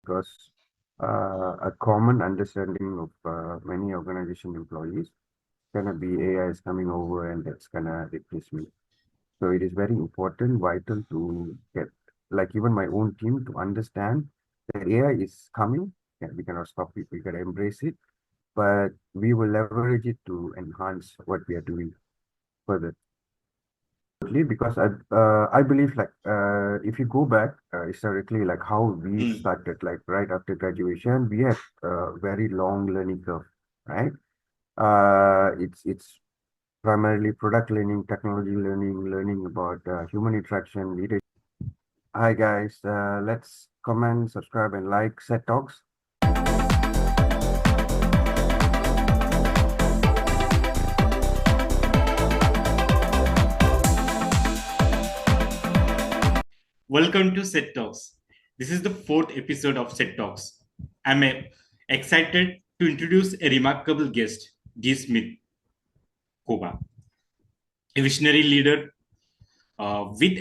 because a common understanding of many organization employees gonna be AI is coming over and that's gonna replace me. So it is very important, vital to get like even my own team to understand that AI is coming. Yeah, we cannot stop it. We gotta embrace it, but we will leverage it to enhance what we are doing further. Because I believe like if you go back historically like how we Hmm. started like right after graduation we had a very long learning curve, right? It's primarily product learning, technology learning about human interaction, leadership. Hi guys, let's comment, subscribe, and like Set Talks. Welcome to Set Talks. This is the fourth episode of Set Talks. I'm excited to introduce a remarkable guest, D. Smith Koba, a visionary leader with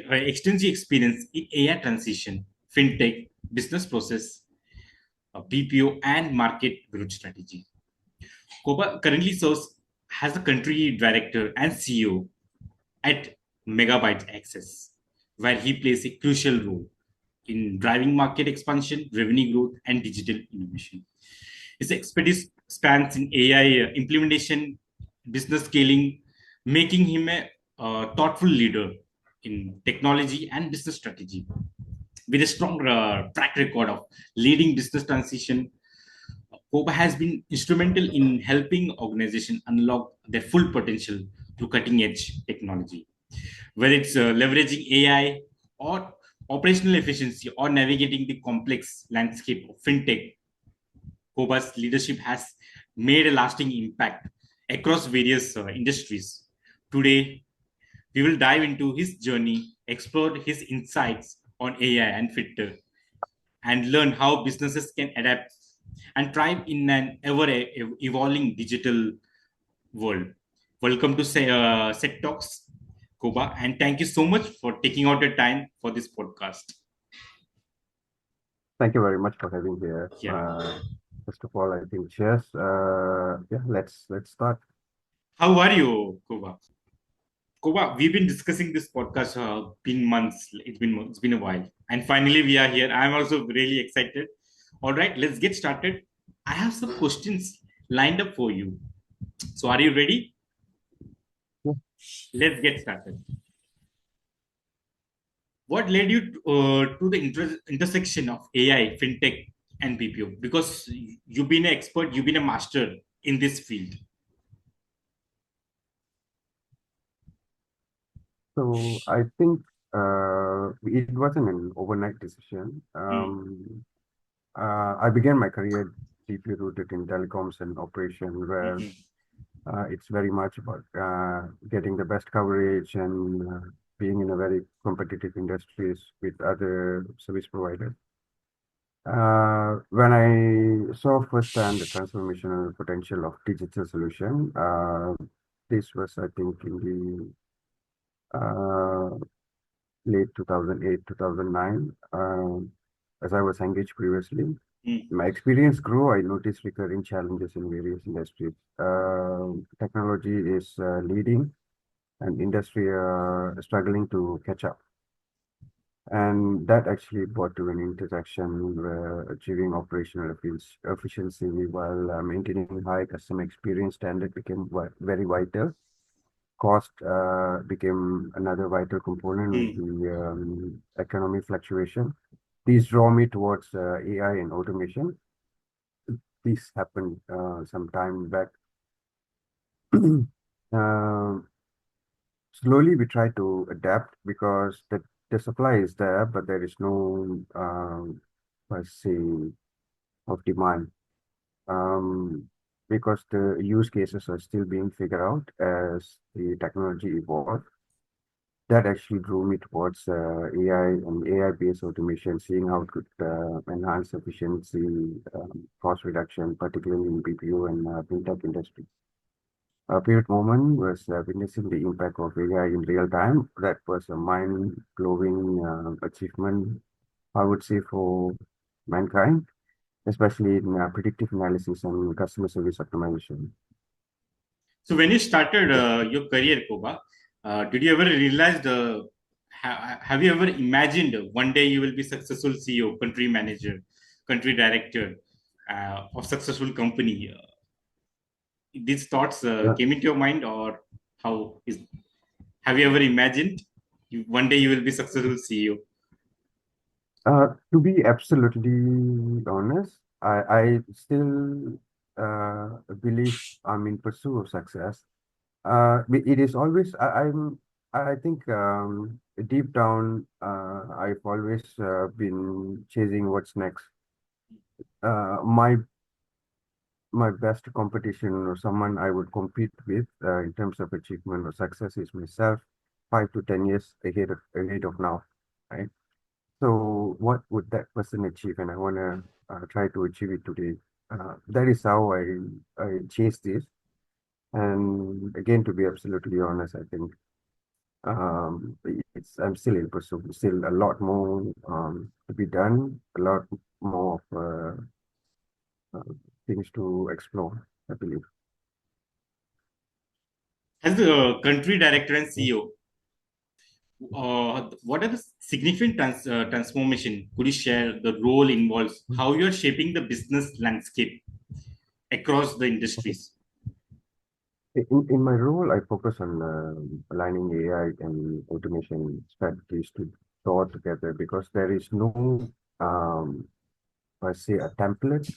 extensive experience in AI transition, fintech, business process, BPO, and market growth strategy. Koba currently serves as the country director and CEO at Megabytes Access, where he plays a crucial role in driving market expansion, revenue growth, and digital innovation. His expertise spans in AI implementation, business scaling, making him a thoughtful leader in technology and business strategy. With a strong track record of leading business transition, Koba has been instrumental in helping organizations unlock their full potential through cutting edge technology. Whether it's leveraging AI or operational efficiency or navigating the complex landscape of fintech, Koba's leadership has made a lasting impact across various industries. Today, we will dive into his journey, explore his insights on AI and fintech, and learn how businesses can adapt and thrive in an ever evolving digital world. Welcome to Set Talks, Koba, and thank you so much for taking out your time for this podcast. Thank you very much for having here. Yeah. First of all, I think cheers. Yeah, let's start. How are you, Koba? Koba, we've been discussing this podcast been months. It's been a while, and finally we are here. I'm also really excited. All right, let's get started. I have some questions lined up for you. So, are you ready? Yeah. Let's get started. What led you to the intersection of AI, fintech, and BPO? Because you've been an expert, you've been a master in this field. So I think it wasn't an overnight decision. Hmm. I began my career deeply rooted in telecoms and operation, where Mhm. it's very much about getting the best coverage and being in a very competitive industries with other service providers. When I saw firsthand the transformational potential of digital solution, this was, I think, in the late 2008, 2009. As I was engaged previously, Hmm. my experience grew. I noticed recurring challenges in various industries. Technology is leading and industry struggling to catch up. And that actually brought to an intersection where achieving operational efficiency while maintaining high customer experience standard became very vital. Cost became another vital component with Hmm. the economic fluctuation. These draw me towards AI and automation. This happened some time back. Um Slowly, we try to adapt because the supply is there, but there is no, let's say, of demand. Um, because the use cases are still being figured out as the technology evolves. That actually drew me towards AI and AI-based automation, seeing how it could enhance efficiency, cost reduction, particularly in BPO and fintech industry. A pivot moment was witnessing the impact of AI in real time. That was a mind-blowing achievement, I would say, for mankind, especially in predictive analysis and customer service optimization. So when you started Okay. your career, Koba, did you ever realize have you ever imagined one day you will be successful CEO, country manager, country director of successful company? These thoughts Uh, came into your mind, or how is? Have you ever imagined one day you will be successful CEO? to be absolutely honest, I still believe I'm in pursuit of success. It is always I think deep down I've always been chasing what's next. My best competition or someone I would compete with in terms of achievement or success is myself, 5 to 10 years ahead of now, right? So what would that person achieve, and I want to try to achieve it today. That is how I chase this. And again, to be absolutely honest, I think I'm still in pursuit. Still a lot more to be done. A lot more of things to explore, I believe. As the country director and CEO, what are the significant transformation? Could you share the role involves? How you are shaping the business landscape across the industries? In my role, I focus on aligning AI and automation strategies to draw together because there is no, I say, a template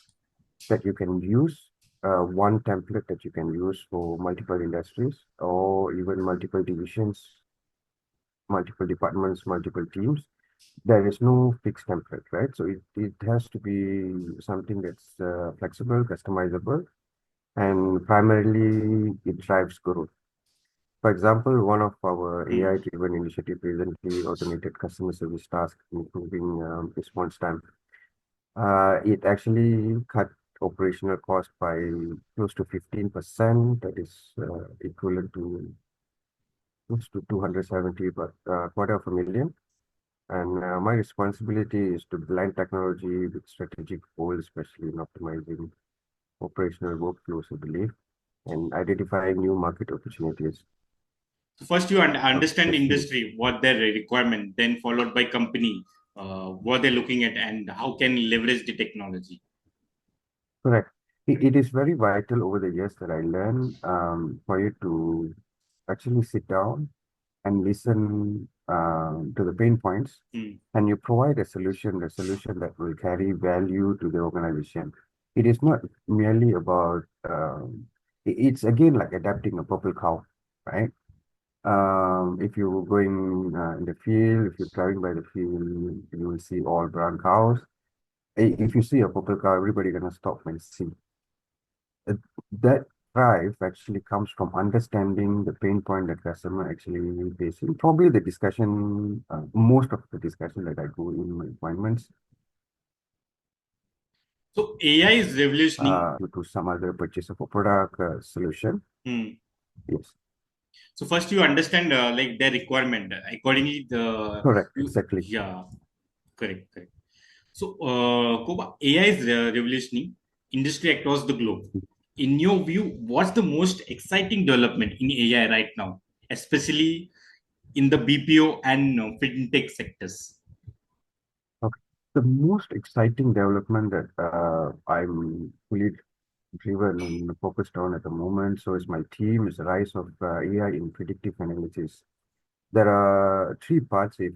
that you can use, one template that you can use for multiple industries or even multiple divisions, multiple departments, multiple teams. There is no fixed template, right? So it has to be something that's flexible, customizable, and primarily it drives growth. For example, one of our Hmm. AI-driven initiative recently automated customer service tasks, improving response time. It actually cut operational cost by close to 15%. That is equivalent to close to 270, but quarter of a million. And my responsibility is to blend technology with strategic goals, especially in optimizing operational workflows, I believe, and identifying new market opportunities. So first, you understand Especially industry, what their requirement, then followed by company, what they're looking at, and how can leverage the technology. correct. It is very vital over the years that I learned for you to actually sit down and listen to the pain points, Hmm. and you provide a solution that will carry value to the organization. It is not merely about, it's again like adapting a purple cow, right? If you're going in the field, if you're driving by the field, you will see all brown cows. If you see a purple cow, everybody gonna stop and see. Uh, That drive actually comes from understanding the pain point that customer actually facing. Probably the discussion, most of the discussion that I do in my appointments, So AI is revolutioning. due to some other purchase of a product solution. Hmm. Yes, So first, you understand like their requirement. Accordingly, correct, you exactly. yeah, correct, correct. So, Koba, AI is revolutioning industry across the globe. In your view, what's the most exciting development in AI right now, especially in the BPO and fintech sectors? Okay. The most exciting development that I'm fully driven and focused on at the moment, so is my team, is the rise of AI in predictive analysis. There are three parts if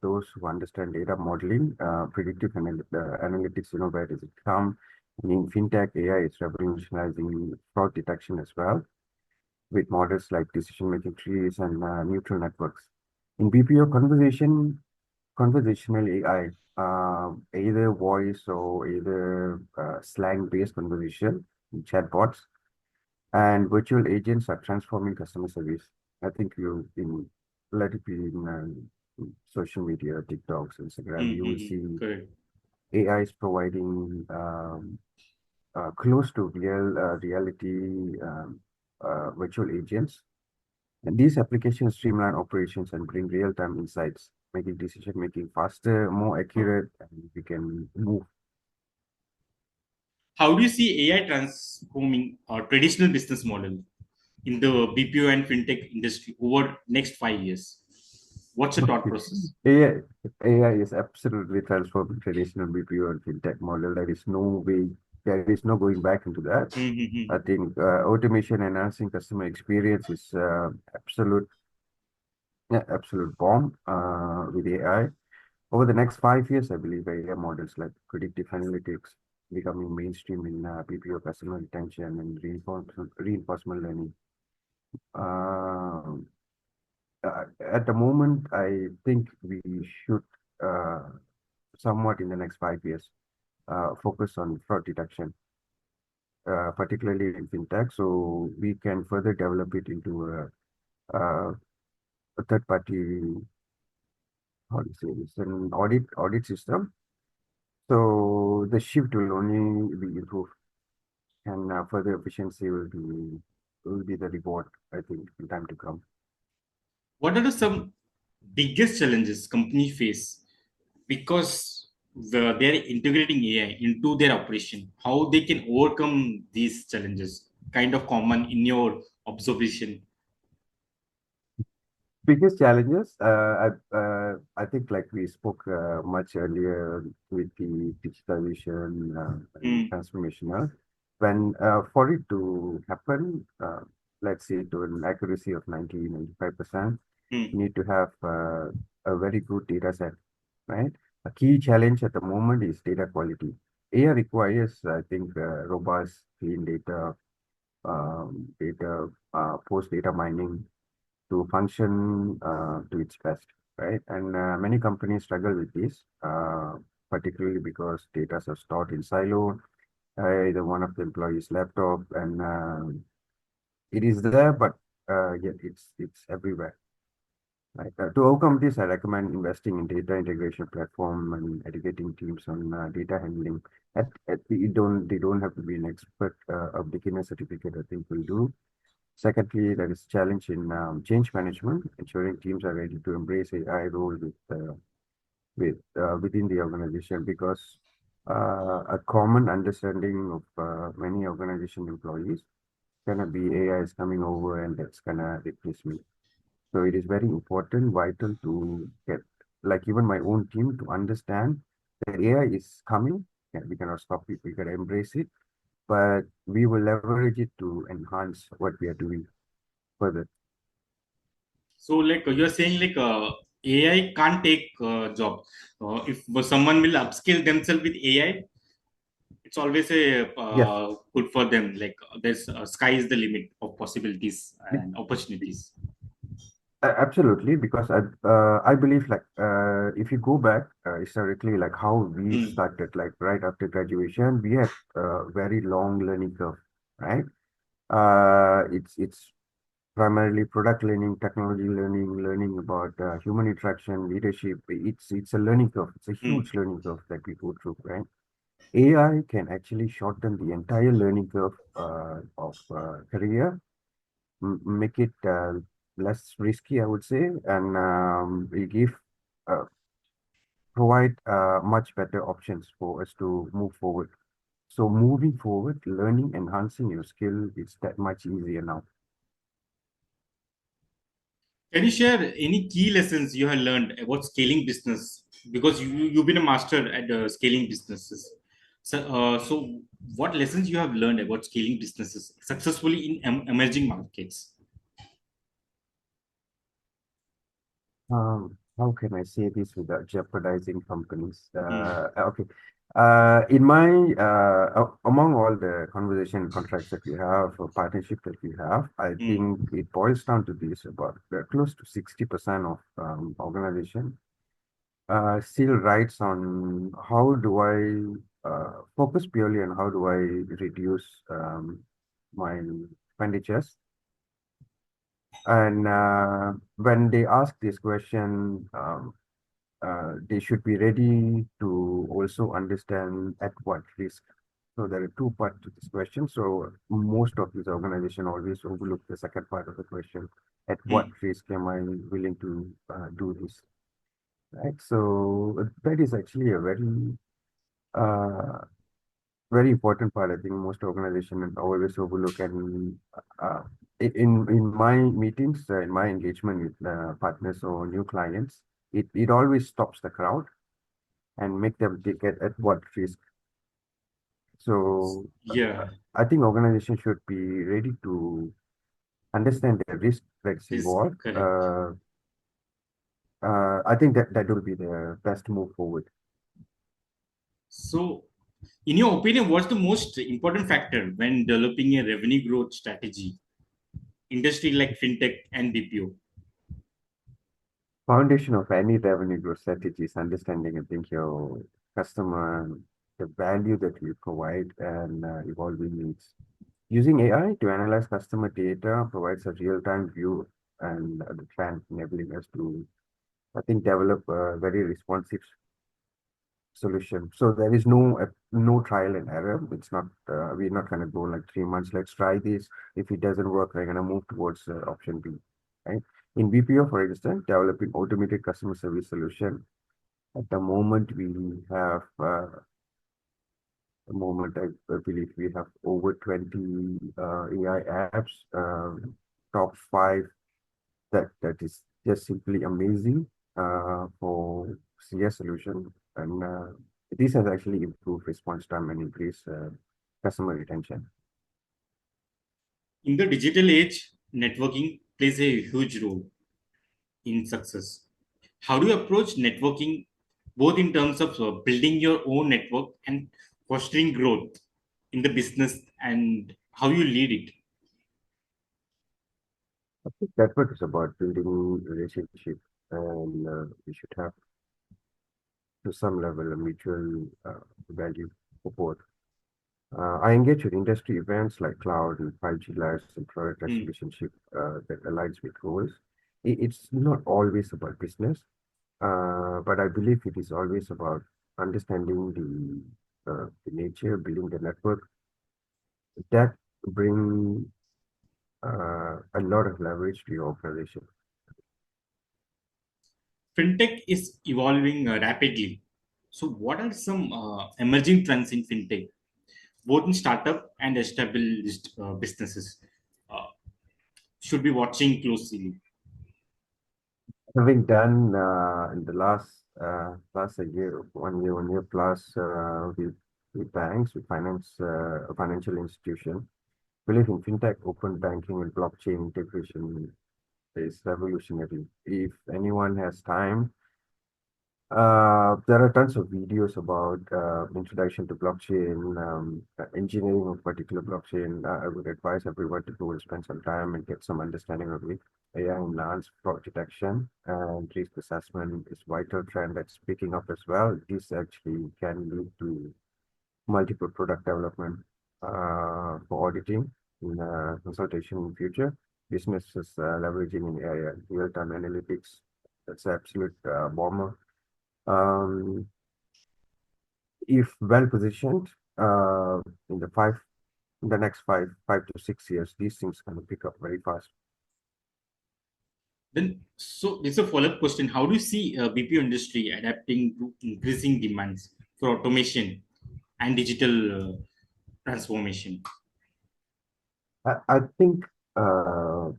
those who understand data modeling, analytics, where does it come? In fintech, AI is revolutionizing fraud detection as well, with models like decision-making trees and neural networks. In BPO conversational AI, either voice or either slang-based conversation, chatbots, and virtual agents are transforming customer service. I think let it be in social media, TikToks, Instagram, you will Mm-hmm. see Correct. AI is providing close to reality virtual agents. And these applications streamline operations and bring real-time insights, making decision making faster, more accurate, and we can move. How do you see AI transforming a traditional business model in the BPO and fintech industry over next 5 years? What's the thought process? AI is absolutely transforming traditional BPO and fintech model. There is no going back into that. I Mm-hmm. think automation enhancing customer experience is absolute bomb with AI. Over the next 5 years, I believe AI models like predictive analytics becoming mainstream in BPO customer retention and reinforcement learning. Um at the moment, I think we should uh, somewhat in the next 5 years focus on fraud detection, particularly in fintech, so we can further develop it into a third party, how do you say this, an audit system. So the shift will only be improved, and further efficiency will be the reward, I think, in time to come. What are some biggest challenges company face because they're integrating AI into their operation? How they can overcome these challenges? Kind of common in your observation. Biggest challenges, I think, like we spoke much earlier with the digitalization and Mm, transformational, when for it to happen, let's say to an accuracy of 90-95%, mm. you need to have a very good data set, right? A key challenge at the moment is data quality. AI requires, I think, robust, clean post data mining to function to its best, right? And many companies struggle with this, particularly because data are stored in silo, either one of the employees' laptop, and it is there, but yet it's everywhere. Right. To overcome this, I recommend investing in data integration platform and educating teams on data handling. They don't have to be an expert. A beginner certificate, I think, will do. Secondly, there is challenge in change management, ensuring teams are ready to embrace AI role within the organization, because a common understanding of many organization employees gonna be AI is coming over and that's gonna replace me. So it is very important, vital to get, like, even my own team to understand that AI is coming. We cannot stop it. We gotta embrace it, but we will leverage it to enhance what we are doing further. So, like you're saying, like AI can't take job. If someone will upskill themselves with AI, it's always a Yes. good for them. Like there's sky is the limit of possibilities Be- and opportunities. Absolutely, because I believe, like, if you go back historically, like how we Mm, started, like right after graduation, we had a very long learning curve, right? It's primarily product learning, technology learning, learning about human interaction, leadership. It's a learning curve. It's a mm. huge learning curve that we go through, right? AI can actually shorten the entire learning curve of career, make it less risky, I would say, and we uh, provide much better options for us to move forward. So moving forward, learning, enhancing your skill is that much easier now. Can you share any key lessons you have learned about scaling business? Because you've been a master at scaling businesses. So what lessons you have learned about scaling businesses successfully in emerging markets? How can I say this without jeopardizing companies? Mm, Okay. In my among all the conversation contracts that we have, or partnership that we have, I mm, think it boils down to this: about close to 60% of organization still writes on how do I focus purely on how do I reduce my expenditures. And when they ask this question, they should be ready to also understand at what risk. So there are two parts to this question. So most of these organizations always overlook the second part of the question: at what mm. risk am I willing to do this? Right. So that is actually a very uh, very important part. I think most organizations always overlook. And uh, in my meetings, in my engagement with partners or new clients, it always stops the crowd and make them take it at what risk. So Yeah, I think organizations should be ready to understand the risk that's is involved. correct. I think that will be the best move forward. So, in your opinion, what's the most important factor when developing a revenue growth strategy? Industry like fintech and BPO. Foundation of any revenue growth strategy is understanding, I think, your customer, the value that you provide, and evolving needs. Using AI to analyze customer data provides a real-time view and the trend, enabling us to, I think, develop a very responsive solution. So there is no trial and error. It's not we're not gonna go like 3 months. Let's try this. If it doesn't work, we're gonna move towards option B, right? In BPO, for instance, developing automated customer service solution. At the moment, we have the moment I believe we have over 20 AI apps, top five that is just simply amazing for CS solution. And this has actually improved response time and increased customer retention. In the digital age, networking plays a huge role in success. How do you approach networking, both in terms of building your own network and fostering growth in the business, and how you lead it? I think that what is about building relationship, and we should have to some level a mutual value for both. I engage with industry events like cloud and 5G labs and prioritize Hmm. relationship that aligns with goals. It's not always about business, but I believe it is always about understanding the nature, building the network that bring a lot of leverage to your organization. Fintech is evolving rapidly. So, what are some emerging trends in fintech, both in startup and established businesses? Uh, should be watching closely. Having done in the last a year, 1 year plus with banks, with financial institution, believe in fintech, open banking, and blockchain integration is revolutionary. If anyone has time, there are tons of videos about introduction to blockchain, engineering of particular blockchain. I would advise everyone to go and spend some time and get some understanding of it. AI enhanced fraud detection and risk assessment is vital trend that's picking up as well. This actually can lead to multiple product development for auditing in consultation in future. Businesses leveraging in AI real-time analytics. That's absolute bomber. Um, if well positioned, in the next 5 to 6 years, these things can pick up very fast. Then, so it's a follow-up question. How do you see BPO industry adapting to increasing demands for automation and digital transformation? I think uh,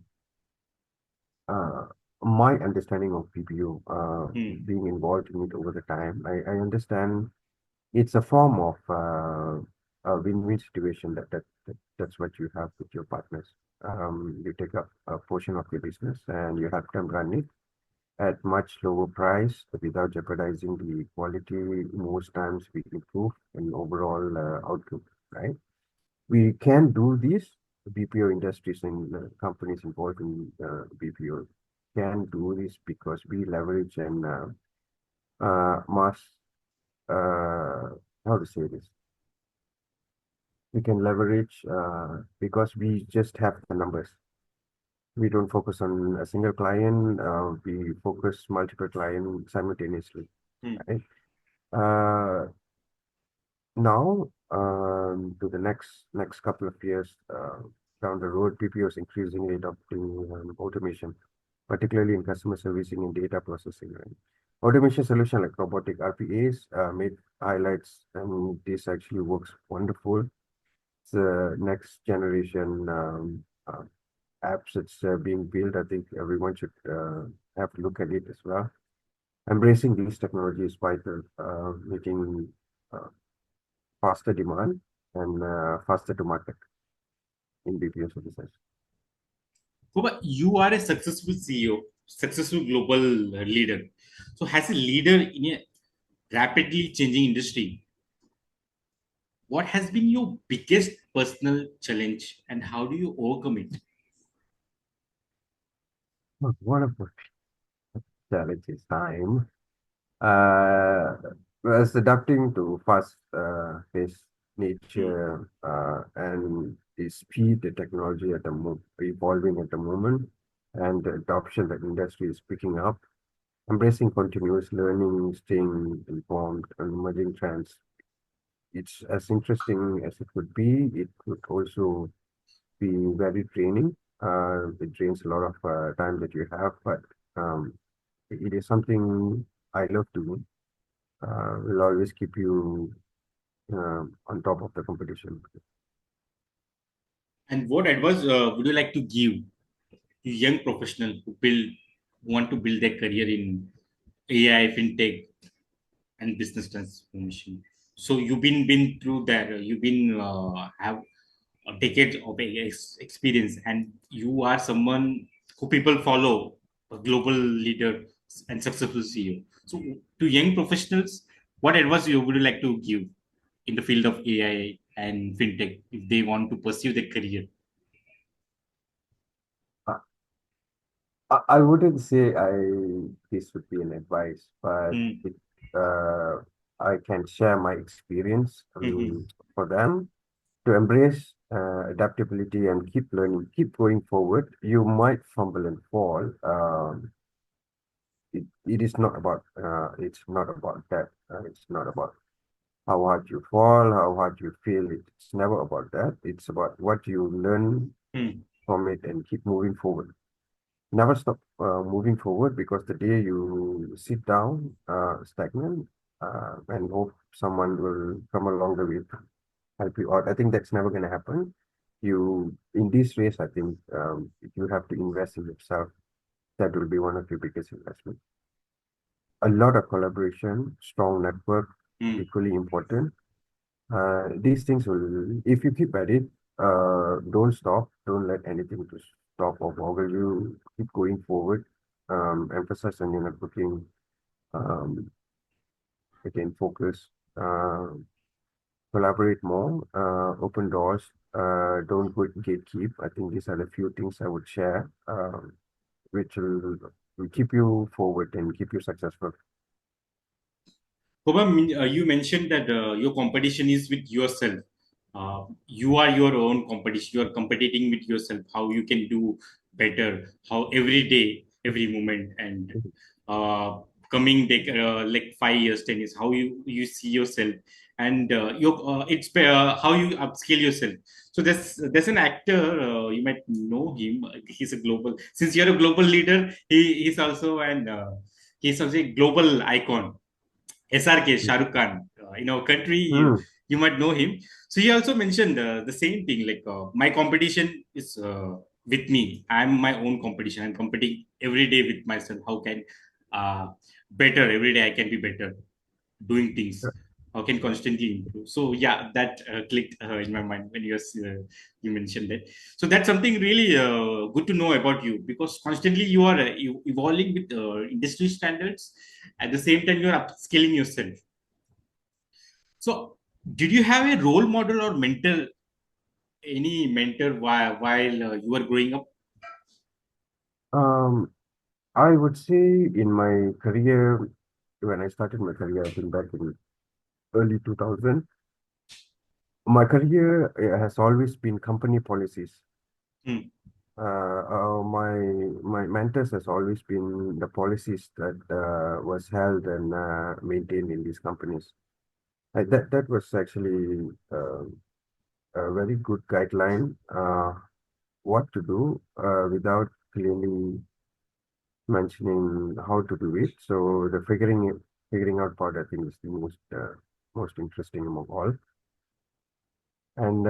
my understanding of PPO, Hmm. being involved in it over the time, I understand it's a form of a win-win situation that's what you have with your partners. You take up a portion of your business and you have them run it at much lower price without jeopardizing the quality. Most times we improve in overall outcome, right? We can do this. BPO industries and companies involved in BPO can do this because we leverage and mass, how to say this? We can leverage because we just have the numbers. We don't focus on a single client. We focus multiple clients simultaneously, Hmm. right? Uh, Now, to the next couple of years down the road, PPO is increasingly adopting automation, particularly in customer servicing and data processing, right? Automation solution like robotic RPAs made highlights, and this actually works wonderful. It's the next generation apps that's being built. I think everyone should have a look at it as well. Embracing these technologies is vital, making uh, faster demand and faster to market in BPO services. Koba, you are a successful CEO, successful global leader. So, as a leader in a rapidly changing industry, what has been your biggest personal challenge and how do you overcome it? One of the challenges time was adapting to fast pace Hmm. nature and the speed the technology at the evolving at the moment and the adoption that industry is picking up. Embracing continuous learning, staying informed, and emerging trends. It's as interesting as it could be. It could also be very draining. It drains a lot of time that you have, but um, it is something I love doing. Will always keep you on top of the competition. And what advice would you like to give to young professionals who want to build their career in AI, fintech, and business transformation? So you've been through that. You've been have decades of experience, and you are someone who people follow, a global leader and successful CEO. So to young professionals, what advice you would you like to give in the field of AI and fintech if they want to pursue their career? Uh, I wouldn't say this would be an advice, but Hmm. uh, I can share my experience Hmm. for them to embrace adaptability and keep learning, keep going forward. You might fumble and fall. It is not about it's not about that. It's not about how hard you fall, how hard you feel. It's never about that. It's about what you learn Hmm. from it and keep moving forward. Never stop moving forward because the day you sit down, stagnant, and hope someone will come along the way to help you out, I think that's never going to happen. In this race, I think you have to invest in yourself. That will be one of your biggest investments. A lot of collaboration, strong network, Hmm. equally important. These things will, if you keep at it, don't stop, don't let anything to stop or boggle you. Keep going forward. Emphasize on your networking. Um, Again, focus. Collaborate more. Open doors. Don't go gatekeep. I think these are the few things I would share, which will keep you forward and keep you successful. Koba, you mentioned that your competition is with yourself. You are your own competition. You are competing with yourself. How you can do better. How every day, every moment, and uh, coming like 5 years, 10 years. How you see yourself, and how you upscale yourself. So there's an actor you might know him. He's a global. Since you're a global leader, he's also he's also a global icon. SRK, Shah Rukh Khan, in our country, Hmm. you might know him. So he also mentioned the same thing, like my competition is with me. I'm my own competition. I'm competing every day with myself. How can uh, better every day I can be better doing things. How can constantly improve? So yeah, that clicked in my mind when you mentioned that. So that's something really good to know about you because constantly you are evolving with industry standards. At the same time, you are upskilling yourself. So, did you have a role model or mentor, any mentor while you were growing up? Um, I would say in my career, when I started my career, I think back in early 2000, my career has always been company policies. Hmm. My mentors has always been the policies that was held and maintained in these companies. That was actually a very good guideline what to do without clearly mentioning how to do it. So the figuring out part, I think, is the most interesting among all. And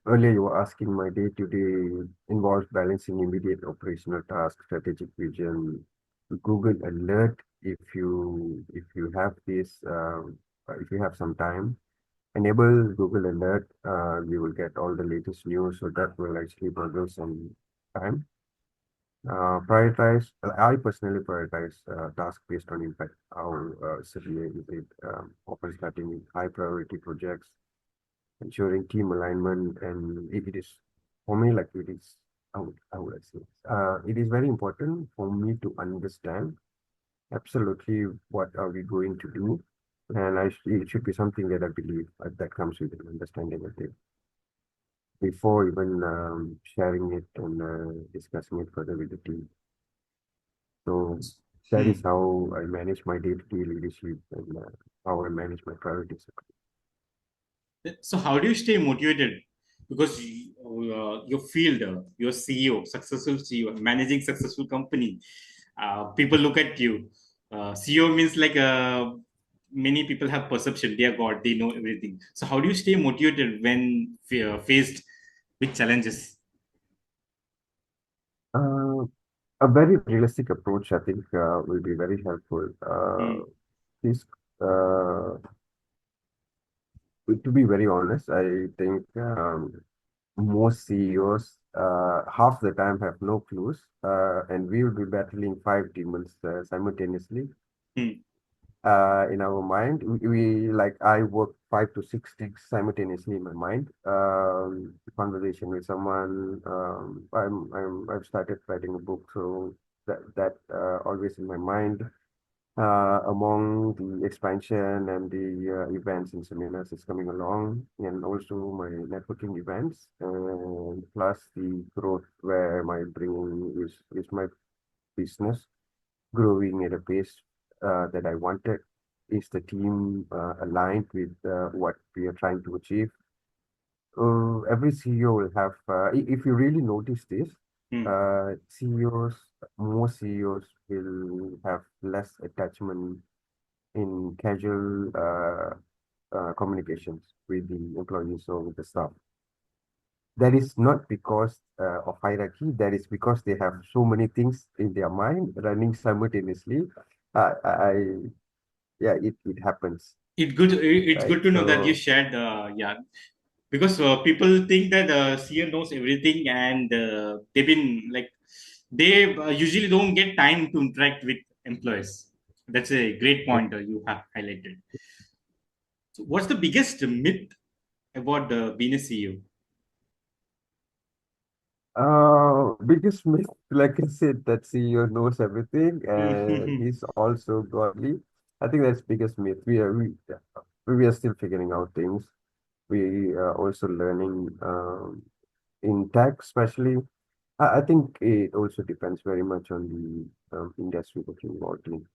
earlier you were asking my day-to-day involves balancing immediate operational tasks, strategic vision, Google Alert if you have this if you have some time. Enable Google Alert. You will get all the latest news, so that will actually bundle some time. Prioritize. I personally prioritize tasks based on impact. How severe is it? Often starting with high priority projects, ensuring team alignment, and if it is for me, like it is, I would say, it is very important for me to understand absolutely what are we going to do, and it should be something that I believe that comes with an understanding of it before even sharing it and discussing it further with the team. So that is Hmm. how I manage my day-to-day leadership and how I manage my priorities. So how do you stay motivated? Because your field, your CEO, successful CEO, managing successful company, people look at you. CEO means like many people have perception. They are God. They know everything. So how do you stay motivated when faced with challenges? Uh, a very realistic approach, I think, will be very helpful. Hmm. This, uh, to be very honest, I think most CEOs half the time have no clues, and we will be battling five demons simultaneously Hmm. in our mind. We like I work five to six things simultaneously in my mind. Conversation with someone. I've started writing a book, so that always in my mind. Among the expansion and the events and seminars is coming along, and also my networking events, and plus the growth where my bringing is my business growing at a pace that I wanted. Is the team aligned with what we are trying to achieve? Every CEO will have, if you really notice this, Hmm. CEOs, most CEOs will have less attachment in casual communications with the employees or with the staff. That is not because of hierarchy. That is because they have so many things in their mind running simultaneously. I yeah, it happens, It's right? good to know that you So shared. Yeah, because people think that CEO knows everything, and they've been like they usually don't get time to interact with employees. That's a great point you have highlighted. So what's the biggest myth about being a CEO? biggest myth, like I said, that CEO knows everything and he's also godly. I think that's biggest myth. We are still figuring out things. We are also learning in tech, especially. I think it also depends very much on the industry that you're involved in.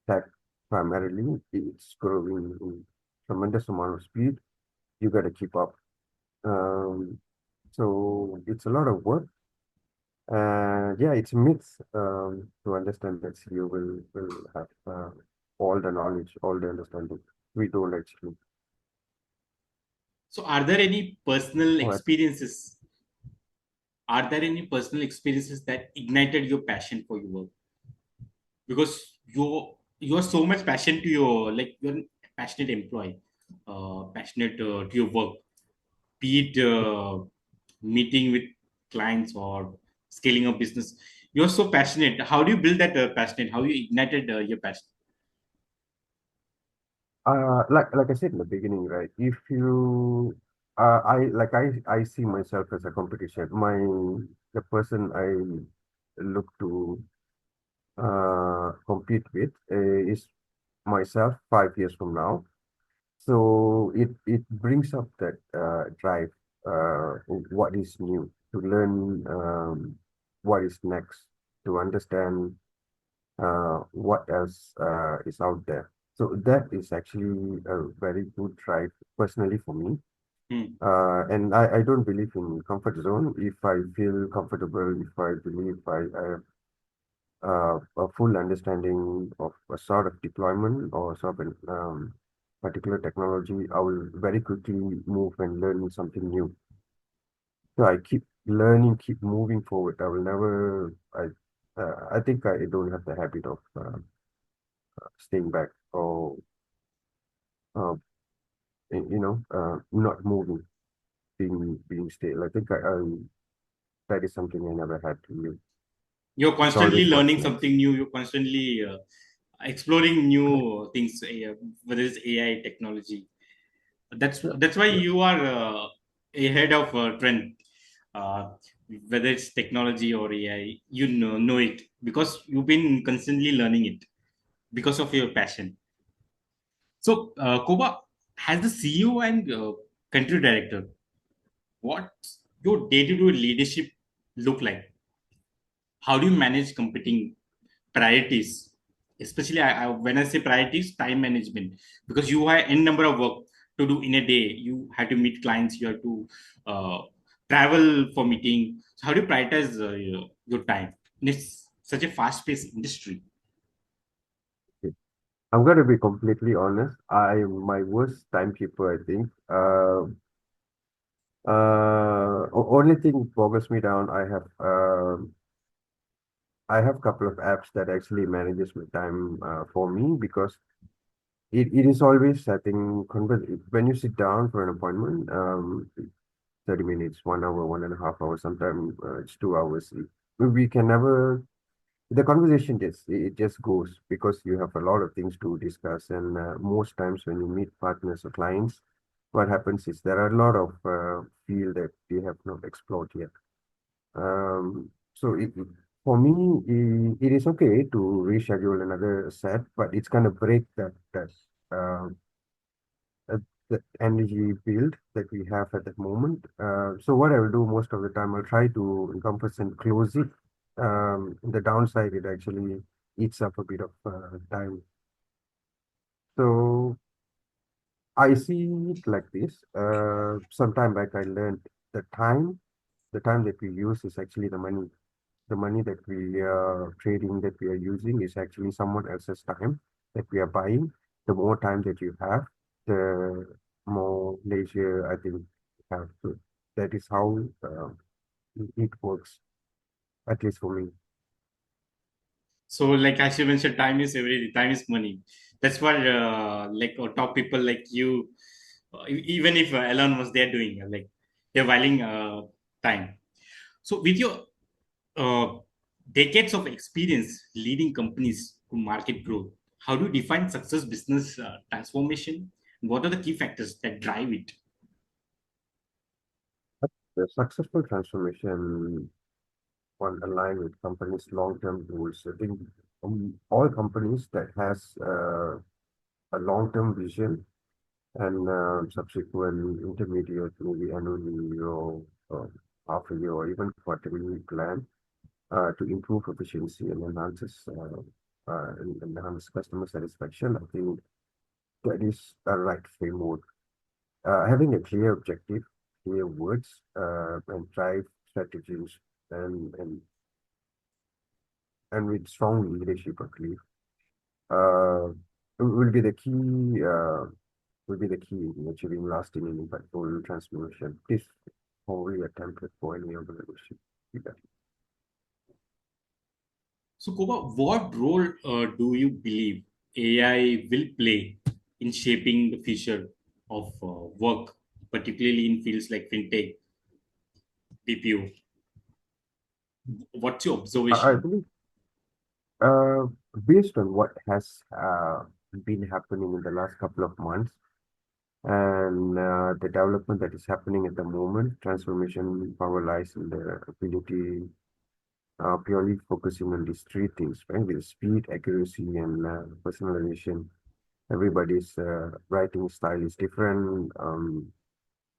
Tech primarily, it's growing in tremendous amount of speed. You got to keep up. Um, so it's a lot of work. And yeah, it's a myth to understand that you will have all the knowledge, all the understanding. We don't actually. So are there any personal What? experiences? Are there any personal experiences that ignited your passion for your work? Because you're so much passionate to your like you're a passionate employee, passionate to your work, be it meeting with clients or scaling a business. You're so passionate. How do you build that passion? How you ignited your passion? Like I said in the beginning, right? If you, I see myself as a competition. The person I look to compete with is myself 5 years from now. So it brings up that drive, what is new, to learn what is next, to understand what else is out there. So that is actually a very good drive personally for me. Hmm. And I don't believe in comfort zone. If I feel comfortable, if I believe I a full understanding of a sort of deployment or sort of particular technology, I will very quickly move and learn something new. So I keep learning, keep moving forward. I will never, I think I don't have the habit of staying back or, uh, not moving, being still. I think that is something I never had to do. You're It's constantly always what's learning something next. new. You're constantly exploring Correct. new things, whether it's AI technology. Yeah, That's why yeah. you are ahead of trend. Uh, Whether it's technology or AI, you know it because you've been constantly learning it because of your passion. So, Koba, has the CEO and country director, what your day-to-day leadership look like? How do you manage competing priorities? Especially when I say priorities, time management, because you have n number of work to do in a day. You have to meet clients, you have to uh, travel for meeting. So how do you prioritize your time in such a fast-paced industry? Okay. I'm gonna be completely honest. I'm my worst timekeeper, I think. Only thing boggles me down. I have a couple of apps that actually manages my time for me because it is always I think when you sit down for an appointment, 30 minutes, 1 hour, 1.5 hours, sometimes it's 2 hours. We can never the conversation it just goes because you have a lot of things to discuss and most times when you meet partners or clients, what happens is there are a lot of field that we have not explored yet. So for me, it is okay to reschedule another set, but it's going to break uh, uh, that energy build that we have at that moment. So what I will do most of the time, I'll try to encompass and close it. The downside, it actually eats up a bit of time. So I see it like this. Some time back, I learned the time, the time that we use is actually the money. The money that we are trading, that we are using, is actually someone else's time that we are buying. The more time that you have, the more leisure I think you have. So that is how it works, at least for me. So, like as you mentioned, time is everything. Time is money. That's what like top people like you, even if Elon was there doing like they're valuing time. So, with your uh, decades of experience leading companies to market growth, how do you define success business transformation? What are the key factors that drive it? The successful transformation one align with companies' long-term goals. I think all companies that has a long-term vision and subsequent intermediate, maybe annually or half a year or even quarterly plan to improve efficiency and enhance customer satisfaction. I think that is the right framework. Having a clear objective, clear words, and drive strategies, and and and with strong leadership, I believe, uh, will be the key. Will be the key in achieving lasting and impactful transformation. This probably a template for any organization. Yeah. So, Koba, what role do you believe AI will play in shaping the future of work, particularly in fields like fintech, BPO? What's your I observation? believe, uh, based on what has been happening in the last couple of months and the development that is happening at the moment, transformation power lies in the ability purely focusing on these three things, right? With speed, accuracy, and personalization. Everybody's writing style is different. And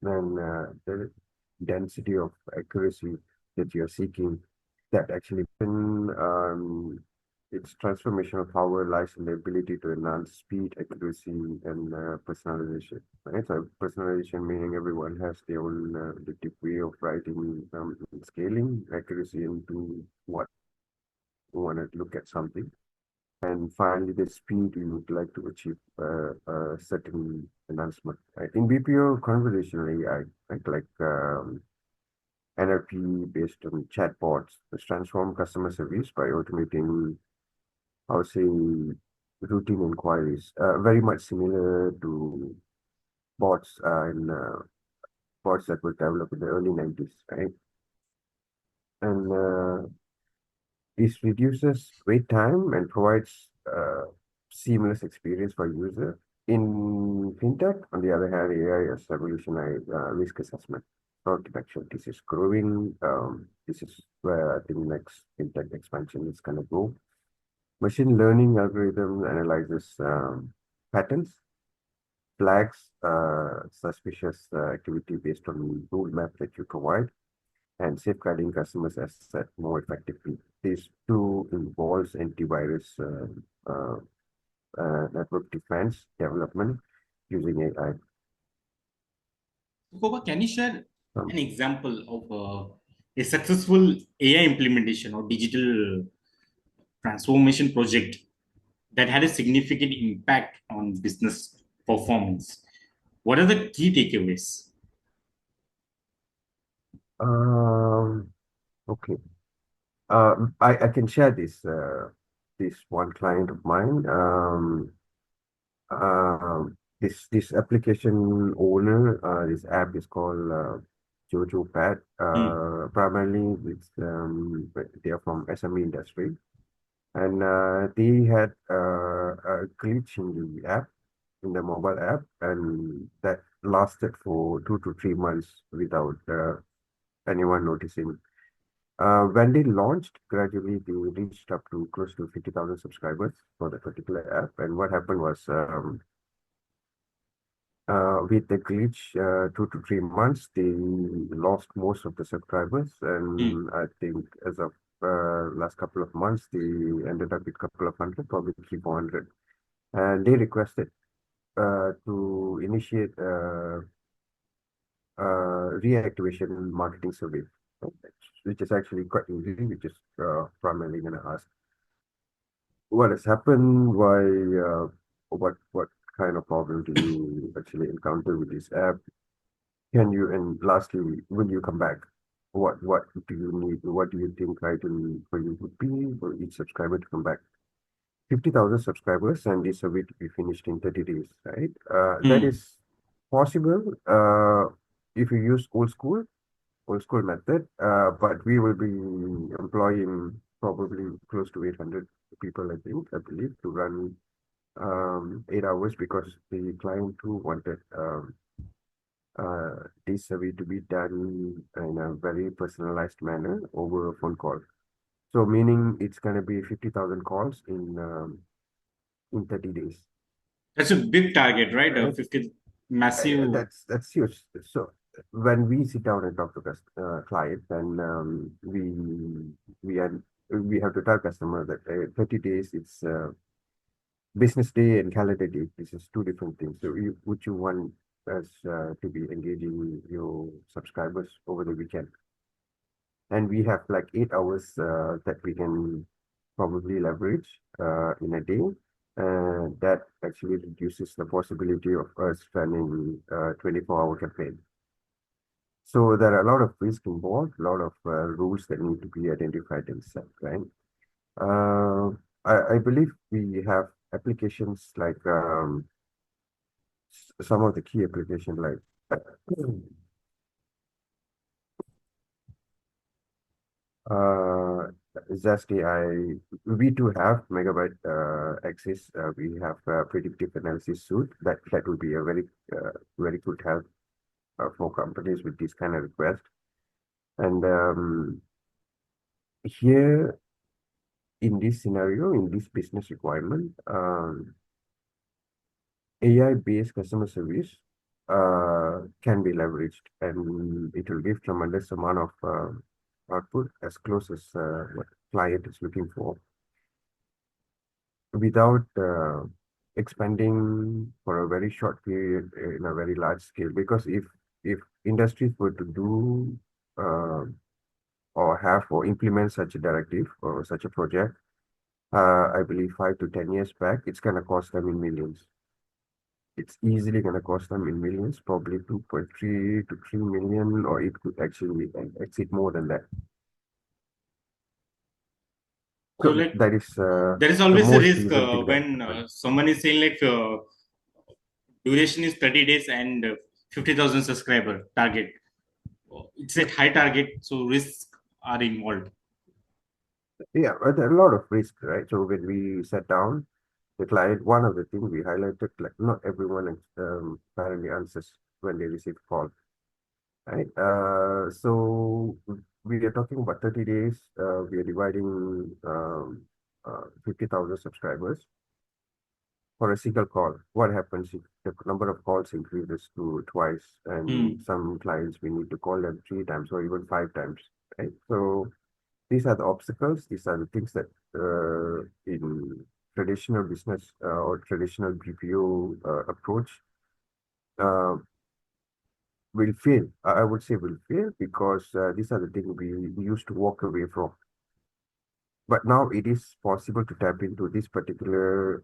the density of accuracy that you're seeking that actually its transformational power lies in the ability to enhance speed, accuracy, and personalization. Right? So personalization meaning everyone has their own degree of writing, scaling accuracy into what want to look at something. And finally, the speed you would like to achieve a certain enhancement. Right? In BPO, conversational AI, right? Like NLP based on chatbots, which transform customer service by automating, I would say, routine inquiries. Very much similar to bots and bots that were developed in the early 90s, right? And this reduces wait time and provides seamless experience for user. In fintech, on the other hand, AI has revolutionized risk assessment, fraud detection. This is growing. This is where I think next fintech expansion is going to go. Machine learning algorithm analyzes patterns, flags suspicious activity based on rule map that you provide, and safeguarding customers' asset more effectively. These two involves antivirus network defense development using AI. Koba, can you share an Um, example of a successful AI implementation or digital transformation project that had a significant impact on business performance? What are the key takeaways? um, okay. I can share this one client of mine. This application owner, this app is called Jojo Pad. Hmm. Primarily, they are from SME industry, and they had a glitch in the app, in the mobile app, and that lasted for 2 to 3 months without anyone noticing. When they launched, gradually they reached up to close to 50,000 subscribers for the particular app. And what happened was, with the glitch, 2 to 3 months, they lost most of the subscribers. Hmm. And I think as of last couple of months, they ended up with a couple of hundred, probably 300, 400. And they requested to initiate reactivation marketing survey, which is actually quite easy. We just primarily going to ask what has happened, why, what kind of problem do you actually encounter with this app? Can you, and lastly, will you come back? What do you need? What do you think criteria for you would be for each subscriber to come back? 50,000 subscribers and this survey to be finished in 30 days, right? That Hmm. is possible if you use old school method, but we will be employing probably close to 800 people, I think, I believe, to run 8 hours because the client too wanted this survey to be done in a very personalized manner over a phone call. So meaning it's going to be 50,000 calls in 30 days, That's a big target, right? right? 50 massive. That's huge. So when we sit down and talk to client, then we are we have to tell customer that 30 days it's business day and calendar day. This is two different things. So would you want us to be engaging your subscribers over the weekend? And we have like 8 hours that we can probably leverage in a day. And that actually reduces the possibility of us running a 24-hour campaign. So there are a lot of risk involved, a lot of rules that need to be identified and set, right? Uh, I believe we have applications like some of the key applications like uh, Zest AI. We do have Megabyte Axis. We have a predictive analysis suite that will be a very good help for companies with this kind of request. And here in this scenario, in this business requirement, AI-based customer service can be leveraged and it will give tremendous amount of output as close as what client is looking for without expanding for a very short period in a very large scale. Because if industries were to do or have or implement such a directive or such a project, I believe 5 to 10 years back, it's going to cost them in millions. It's easily going to cost them in millions, probably 2.3 to 3 million, or it could actually exceed more than that. So So like that is there is the always a most risk recent thing that when happened. someone is saying like duration is 30 days and 50,000 subscriber target. It's a Yep. high target, so risks are involved. Yeah, but there are a lot of risk, right? So when we sat down, the client, one of the things we highlighted, like not everyone apparently answers when they receive call, right? So we are talking about 30 days. We are dividing 50,000 subscribers for a single call. What happens if the number of calls increases to twice, and Hmm. some clients we need to call them 3 times or even 5 times, right? So these are the obstacles. These are the things that in traditional business or traditional BPO approach uh, will fail. I would say will fail because these are the things we used to walk away from. But now it is possible to tap into this particular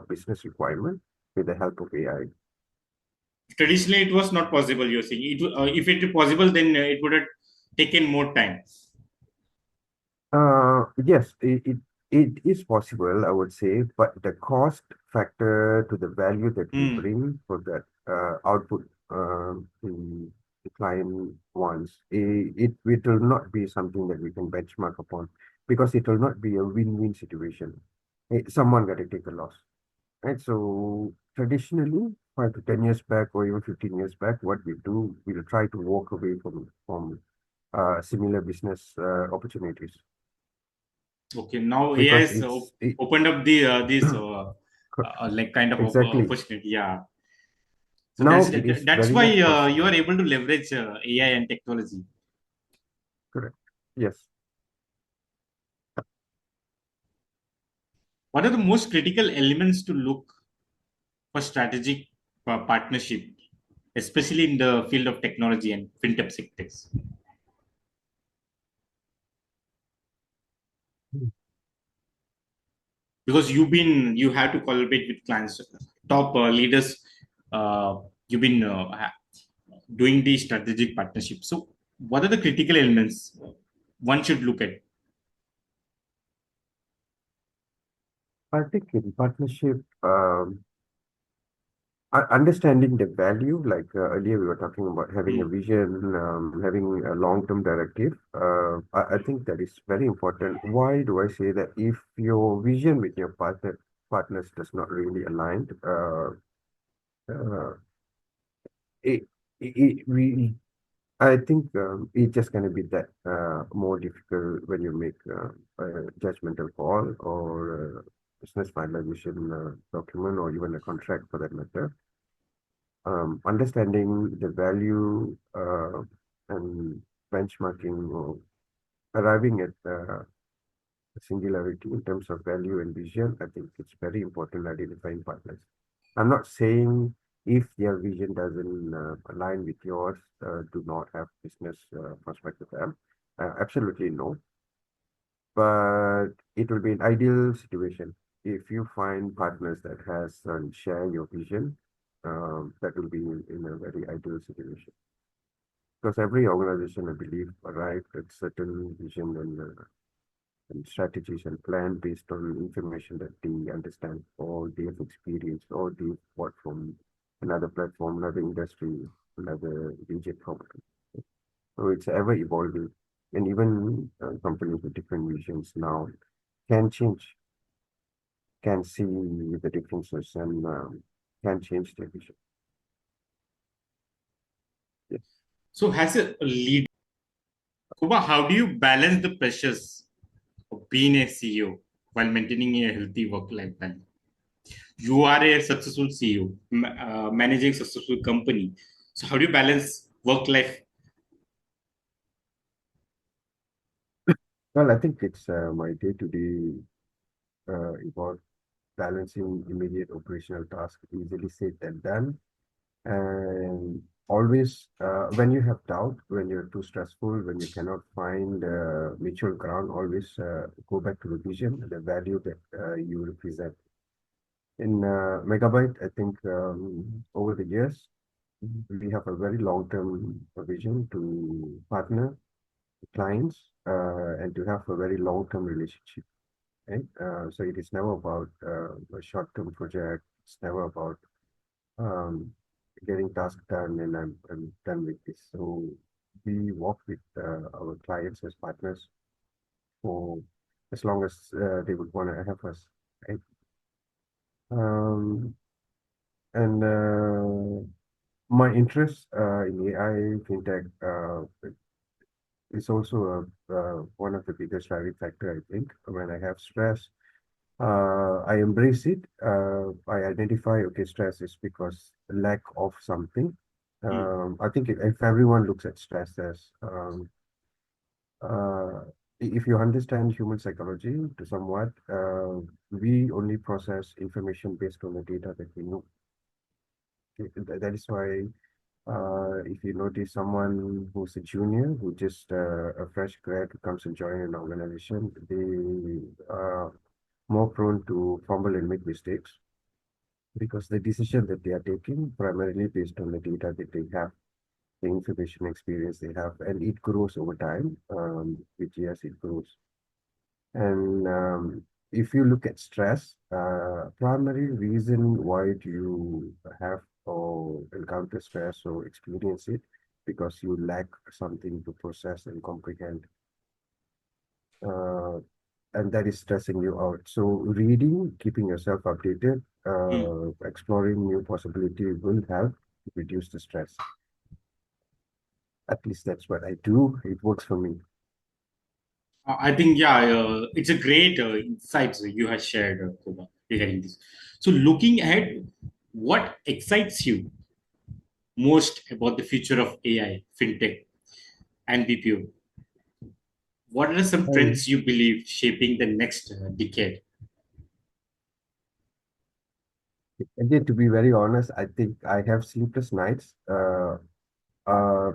business requirement with the help of AI. Traditionally, it was not possible. You're saying if it is possible, then it would have taken more time. Yes, it is possible, I would say, but the cost factor to the value that we Hmm. bring for that output the client wants, it will not be something that we can benchmark upon because it will not be a win-win situation. Someone got to take a loss, right? So traditionally, 5 to 10 years back or even 15 years back, what we do, we'll try to walk away from similar business opportunities Okay, now AI because has opened up the this like kind of exactly opportunity. Yeah, so now it is that's very why much you are possible. able to leverage AI and technology. Correct. Yes. What are the most critical elements to look for strategic partnership, especially in the field of technology and fintech sectors? Because you have to collaborate with clients, top leaders. Uh, you've been doing the strategic partnership. So, what are the critical elements one should look at? I think in partnership, understanding the value, like earlier we were talking about having a Hmm. vision, having a long-term directive. I think that is very important. Why do I say that? If your vision with your partners does not really align, uh, it, we I think it's just going to be that more difficult when you make a judgmental call or business finalization document or even a contract for that matter. Understanding the value and benchmarking or arriving at a singularity in terms of value and vision, I think it's very important identifying partners. I'm not saying if their vision doesn't align with yours, do not have business prospect with them. Absolutely no. But it will be an ideal situation if you find partners that has share your vision. That will be in a very ideal situation because every organization, I believe, arrive at certain vision and strategies and plan based on information that they understand or they have experienced or they bought from another platform, another industry, another region company. So it's ever evolving. And even companies with different visions now can change, can see the differences and can change their vision. Yes. So, as a lead, Kuba, how do you balance the pressures of being a CEO while maintaining a healthy work-life balance? You are a successful CEO, managing successful company. So, how do you balance work-life? Well, I think it's my day-to-day about balancing immediate operational tasks, easily said than done, and always when you have doubt, when you're too stressful, when you cannot find mutual ground, always go back to the vision, the value that you represent. In Megabyte, I think over the years, we have a very long-term vision to partner with clients and to have a very long-term relationship. Right? So it is never about a short-term project. It's never about um, getting tasks done and I'm done with this. So we work with our clients as partners for as long as they would want to have us. Right? Um, and my interest in AI, fintech, is also one of the biggest driving factor, I think. When I have stress, I embrace it. I identify, okay, stress is because lack of something. Hmm. I think if everyone looks at stress as, uh, if you understand human psychology to somewhat, we only process information based on the data that we know. Okay, that is why if you notice someone who's a junior, who just a fresh grad who comes and join an organization, they are more prone to fumble and make mistakes because the decision that they are taking primarily based on the data that they have, the information experience they have, and it grows over time. With years, it grows. And if you look at stress, primary reason why do you have or encounter stress or experience it? Because you lack something to process and comprehend. Uh, and that is stressing you out. So reading, keeping yourself updated, Hmm. exploring new possibility will help reduce the stress. At least that's what I do. It works for me. I think, yeah, it's a great insights you have shared, Koba, regarding this. So, looking ahead, what excites you most about the future of AI, fintech, and BPO? What are some Um, trends you believe shaping the next decade? and then to be very honest, I think I have sleepless nights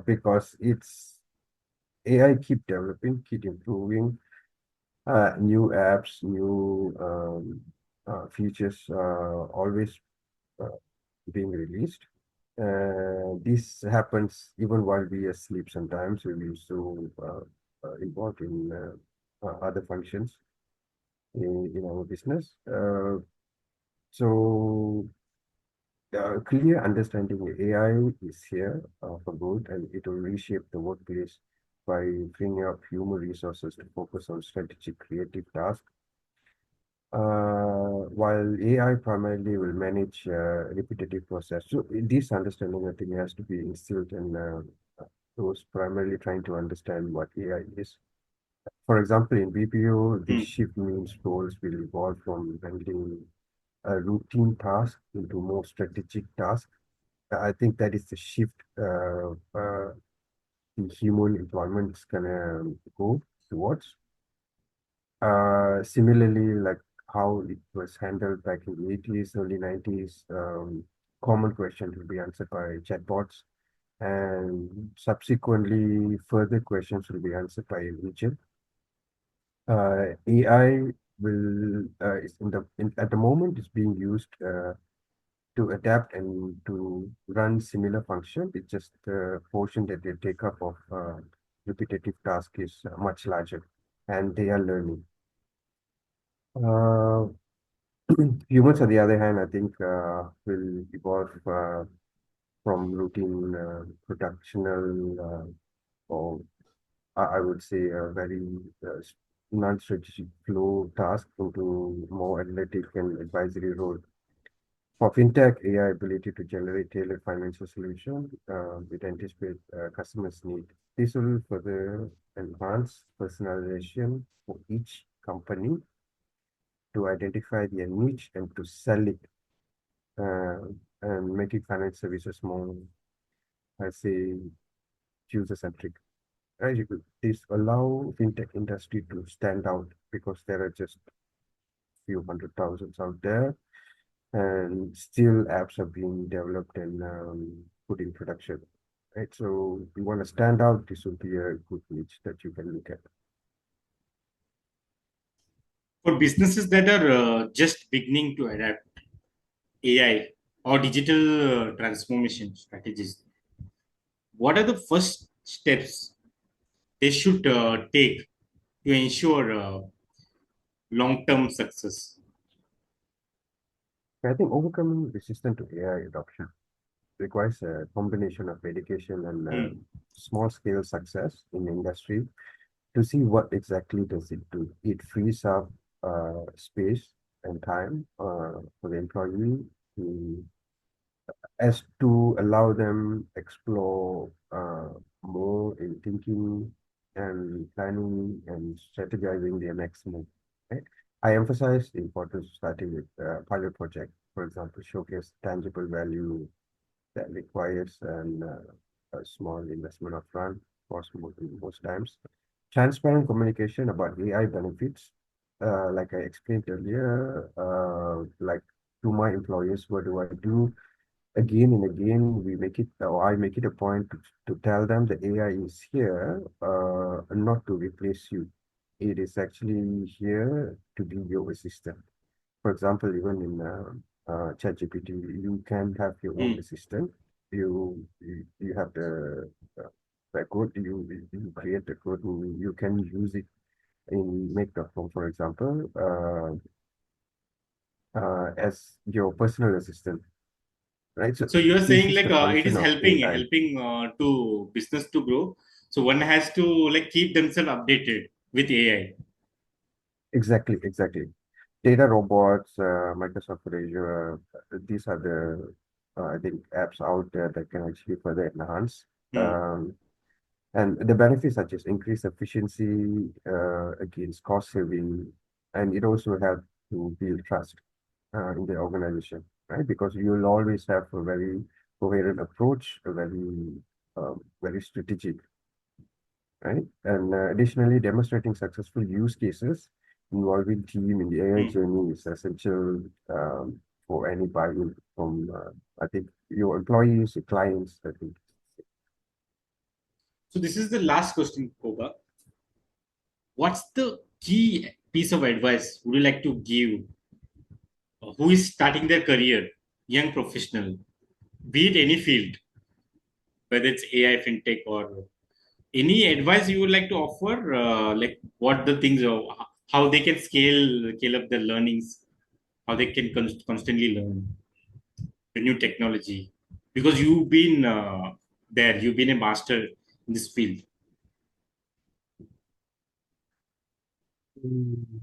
because it's AI keep developing, keep improving, new apps, new features always uh, being released. This happens even while we are asleep sometimes. We used to involved in other functions in our business. So clear understanding AI is here for good and it will reshape the workplace by freeing up human resources to focus on strategic creative tasks. While AI primarily will manage repetitive process. So this understanding, I think, has to be instilled in those primarily trying to understand what AI is. For example, in BPO, this Hmm. shift means roles will evolve from handling a routine task into more strategic tasks. I think that is the shift the human employment is gonna go towards. Similarly, like how it was handled back in the 80s, early 90s, common questions will be answered by chatbots, and subsequently, further questions will be answered by a agent. AI will is at the moment is being used to adapt and to run similar function. It's just the portion that they take up of repetitive task is much larger, and they are learning. Uh, Humans, on the other hand, I think will evolve from routine productional or I would say a very non-strategic flow task into more analytic and advisory role. For fintech, AI ability to generate tailored financial solution with anticipate customers' need. This will further enhance personalization for each company to identify their niche and to sell it uh, and making financial services more, I say, user-centric. This allow fintech industry to stand out because there are just few hundred thousands out there, and still apps are being developed and put in production. right? So you want to stand out, this would be a good niche that you can look at. For businesses that are just beginning to adapt AI or digital transformation strategies, what are the first steps they should take to ensure long-term success? I think overcoming resistance to AI adoption requires a combination of education and Hmm. small scale success in the industry to see what exactly does it do. It frees up space and time for the employee to, as to allow them explore more in thinking and planning and strategizing their next move. Right? I emphasize the importance of starting with a pilot project, for example, showcase tangible value that requires a small investment upfront, cost most times. Transparent communication about AI benefits, like I explained earlier, like to my employees, what do I do? Again and again, we make it, or I make it a point to tell them the AI is here, not to replace you. It is actually here to be your assistant. For example, even in ChatGPT, you can have your own Hmm. assistant. You have the code, you create the code, and you can use it in make.com, for example, as your personal assistant, right? So So you are this saying is like the it is function of helping AI. to business to grow. So one has to like keep themselves updated with AI. Exactly, exactly. Data robots, Microsoft Azure, these are the I think apps out there that can actually further enhance. Hmm. Um, And the benefits such as increased efficiency against cost saving, and it also helps to build trust in the organization, right? Because you'll always have a very coherent approach, a very strategic, right? And additionally, demonstrating successful use cases involving team in the AI Hmm. journey is essential for any buy-in from, I think, your employees, your clients, I think. So this is the last question, Koba. What's the key piece of advice would you like to give who is starting their career, young professional, be it any field, whether it's AI, fintech, or any advice you would like to offer, like what the things are, how they can scale up their learnings, how they can constantly learn the new technology, because you've been there, you've been a master in this field. Mm,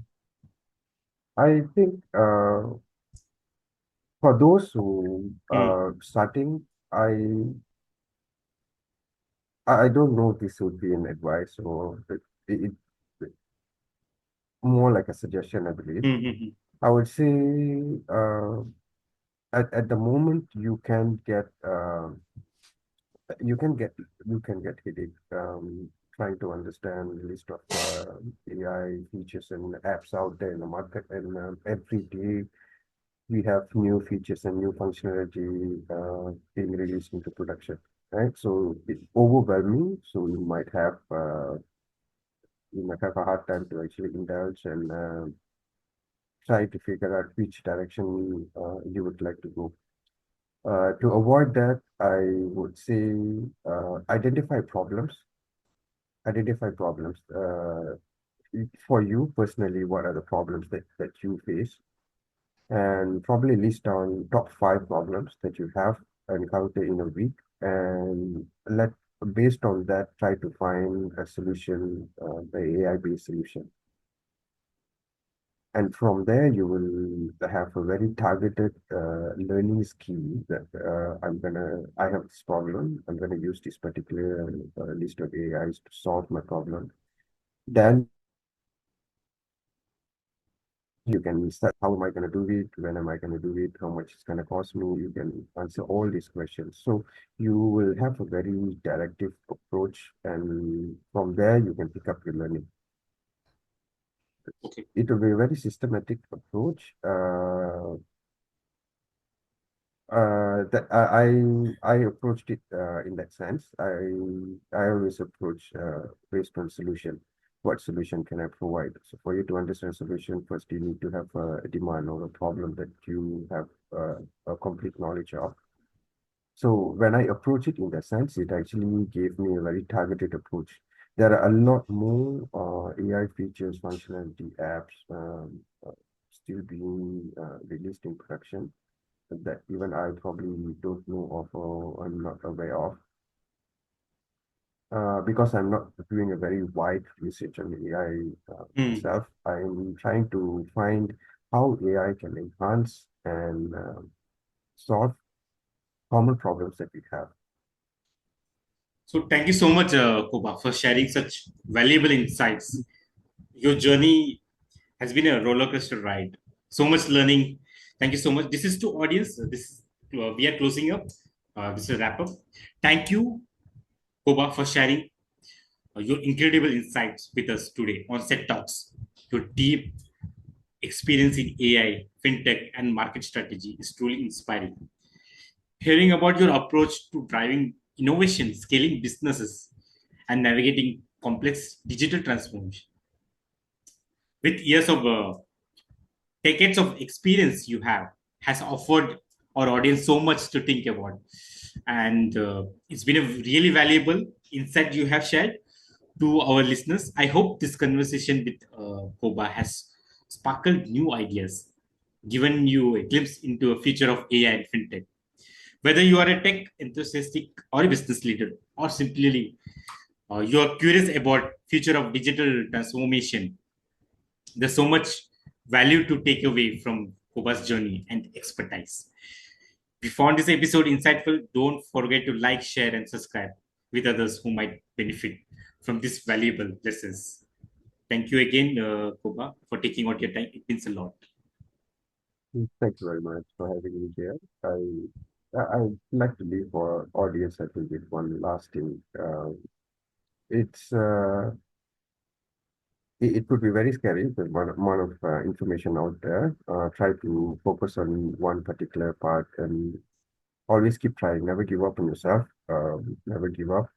I think for those who Hmm. are starting, I don't know if this would be an advice or it more like a suggestion, I believe. Hmm, hmm, hmm. I would say at the moment you can get you can get headache trying to understand the list of AI features and apps out there in the market, and every day we have new features and new functionality being released into production, right? So it's overwhelming. So you might have a hard time to actually indulge and try to figure out which direction you would like to go. To avoid that, I would say identify problems. For you personally, what are the problems that you face? And probably list down top five problems that you have encountered in a week, and based on that, try to find a solution, the AI-based solution. And from there, you will have a very targeted learning scheme that I have this problem, I'm gonna use this particular list of AIs to solve my problem. Then you can start, how am I going to do it? When am I going to do it? How much it's going to cost me? You can answer all these questions. So you will have a very directive approach, and from there you can pick up your learning. Okay. It will be a very systematic approach. That I approached it in that sense. I always approach based on solution. What solution can I provide? So for you to understand solution, first you need to have a demand or a problem that you have a complete knowledge of. So when I approach it in that sense, it actually gave me a very targeted approach. There are a lot more AI features, functionality, apps still being released in production that even I probably don't know of or I'm not aware of. Because I'm not doing a very wide research on AI Hmm. itself, I'm trying to find how AI can enhance and solve common problems that we have. So thank you so much, Koba, for sharing such valuable insights. Your journey has been a roller coaster ride. So much learning. Thank you so much. This is to audience. This we are closing up. This is a wrap up. Thank you, Koba, for sharing your incredible insights with us today on Set Talks. Your deep experience in AI, fintech, and market strategy is truly inspiring. Hearing about your approach to driving innovation, scaling businesses, and navigating complex digital transformation with years of decades of experience you have has offered our audience so much to think about, and it's been a really valuable insight you have shared to our listeners. I hope this conversation with Koba has sparkled new ideas, given you a glimpse into a future of AI and fintech. Whether you are a tech enthusiast or a business leader, or simply you are curious about future of digital transformation, there's so much value to take away from Koba's journey and expertise. If you found this episode insightful, don't forget to like, share, and subscribe with others who might benefit from these valuable lessons. Thank you again, Koba, for taking out your time. It means a lot. Thank you very much for having me here. I'd like to leave our audience, I think, with one last thing. It's it could be very scary. There's one amount of information out there. Try to focus on one particular part and always keep trying. Never give up on yourself. Never give up.